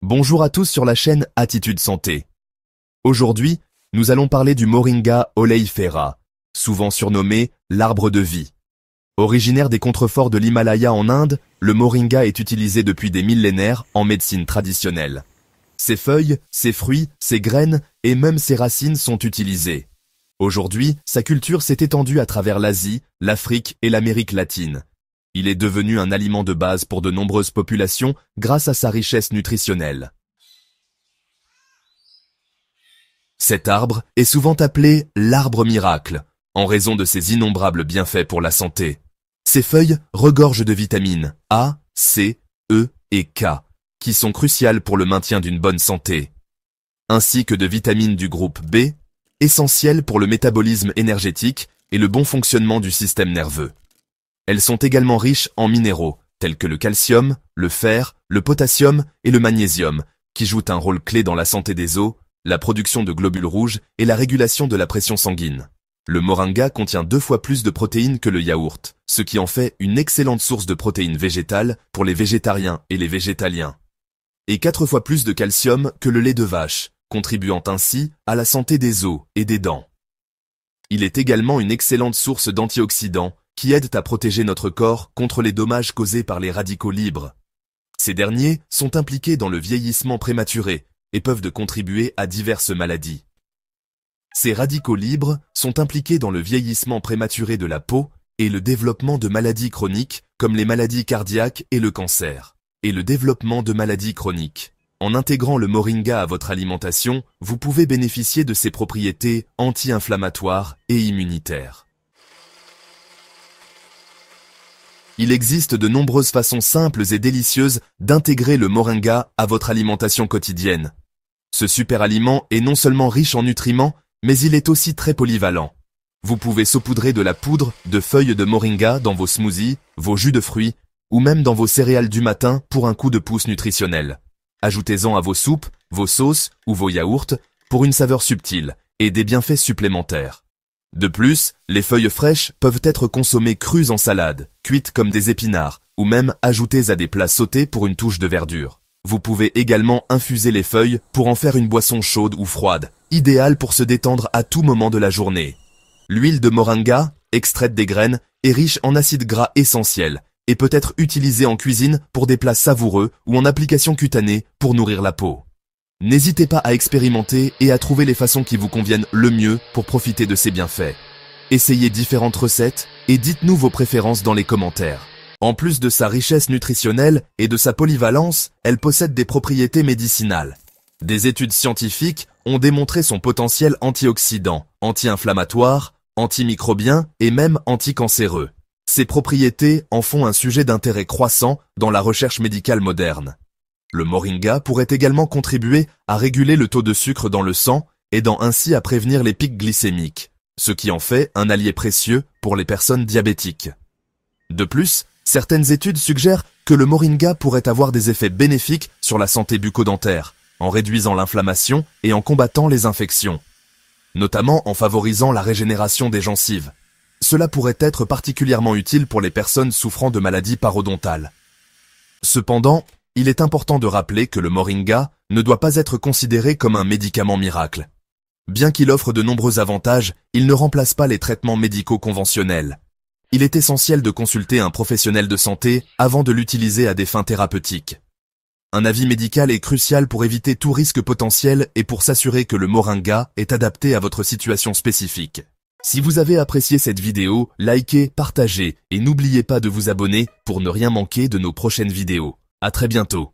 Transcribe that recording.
Bonjour à tous sur la chaîne Attitude Santé. Aujourd'hui, nous allons parler du Moringa oleifera, souvent surnommé l'arbre de vie. Originaire des contreforts de l'Himalaya en Inde, le moringa est utilisé depuis des millénaires en médecine traditionnelle. Ses feuilles, ses fruits, ses graines et même ses racines sont utilisées. Aujourd'hui, sa culture s'est étendue à travers l'Asie, l'Afrique et l'Amérique latine. Il est devenu un aliment de base pour de nombreuses populations grâce à sa richesse nutritionnelle. Cet arbre est souvent appelé l'arbre miracle, en raison de ses innombrables bienfaits pour la santé. Ses feuilles regorgent de vitamines A, C, E et K, qui sont cruciales pour le maintien d'une bonne santé, ainsi que de vitamines du groupe B, essentielles pour le métabolisme énergétique et le bon fonctionnement du système nerveux. Elles sont également riches en minéraux, tels que le calcium, le fer, le potassium et le magnésium, qui jouent un rôle clé dans la santé des os, la production de globules rouges et la régulation de la pression sanguine. Le moringa contient 2 fois plus de protéines que le yaourt, ce qui en fait une excellente source de protéines végétales pour les végétariens et les végétaliens. Et 4 fois plus de calcium que le lait de vache, contribuant ainsi à la santé des os et des dents. Il est également une excellente source d'antioxydants qui aident à protéger notre corps contre les dommages causés par les radicaux libres. Ces derniers sont impliqués dans le vieillissement prématuré et peuvent contribuer à diverses maladies. Ces radicaux libres sont impliqués dans le vieillissement prématuré de la peau et le développement de maladies chroniques comme les maladies cardiaques et le cancer, et le développement de maladies chroniques. En intégrant le moringa à votre alimentation, vous pouvez bénéficier de ses propriétés anti-inflammatoires et immunitaires. Il existe de nombreuses façons simples et délicieuses d'intégrer le moringa à votre alimentation quotidienne. Ce super aliment est non seulement riche en nutriments, mais il est aussi très polyvalent. Vous pouvez saupoudrer de la poudre de feuilles de moringa dans vos smoothies, vos jus de fruits, ou même dans vos céréales du matin pour un coup de pouce nutritionnel. Ajoutez-en à vos soupes, vos sauces ou vos yaourts pour une saveur subtile et des bienfaits supplémentaires. De plus, les feuilles fraîches peuvent être consommées crues en salade, cuites comme des épinards, ou même ajoutées à des plats sautés pour une touche de verdure. Vous pouvez également infuser les feuilles pour en faire une boisson chaude ou froide, idéale pour se détendre à tout moment de la journée. L'huile de moringa, extraite des graines, est riche en acides gras essentiels et peut être utilisée en cuisine pour des plats savoureux ou en application cutanée pour nourrir la peau. N'hésitez pas à expérimenter et à trouver les façons qui vous conviennent le mieux pour profiter de ces bienfaits. Essayez différentes recettes et dites-nous vos préférences dans les commentaires. En plus de sa richesse nutritionnelle et de sa polyvalence, elle possède des propriétés médicinales. Des études scientifiques ont démontré son potentiel antioxydant, anti-inflammatoire, antimicrobien et même anticancéreux. Ces propriétés en font un sujet d'intérêt croissant dans la recherche médicale moderne. Le moringa pourrait également contribuer à réguler le taux de sucre dans le sang, aidant ainsi à prévenir les pics glycémiques, ce qui en fait un allié précieux pour les personnes diabétiques. De plus, certaines études suggèrent que le moringa pourrait avoir des effets bénéfiques sur la santé bucco-dentaire, en réduisant l'inflammation et en combattant les infections, notamment en favorisant la régénération des gencives. Cela pourrait être particulièrement utile pour les personnes souffrant de maladies parodontales. Cependant, il est important de rappeler que le moringa ne doit pas être considéré comme un médicament miracle. Bien qu'il offre de nombreux avantages, il ne remplace pas les traitements médicaux conventionnels. Il est essentiel de consulter un professionnel de santé avant de l'utiliser à des fins thérapeutiques. Un avis médical est crucial pour éviter tout risque potentiel et pour s'assurer que le moringa est adapté à votre situation spécifique. Si vous avez apprécié cette vidéo, likez, partagez et n'oubliez pas de vous abonner pour ne rien manquer de nos prochaines vidéos. À très bientôt.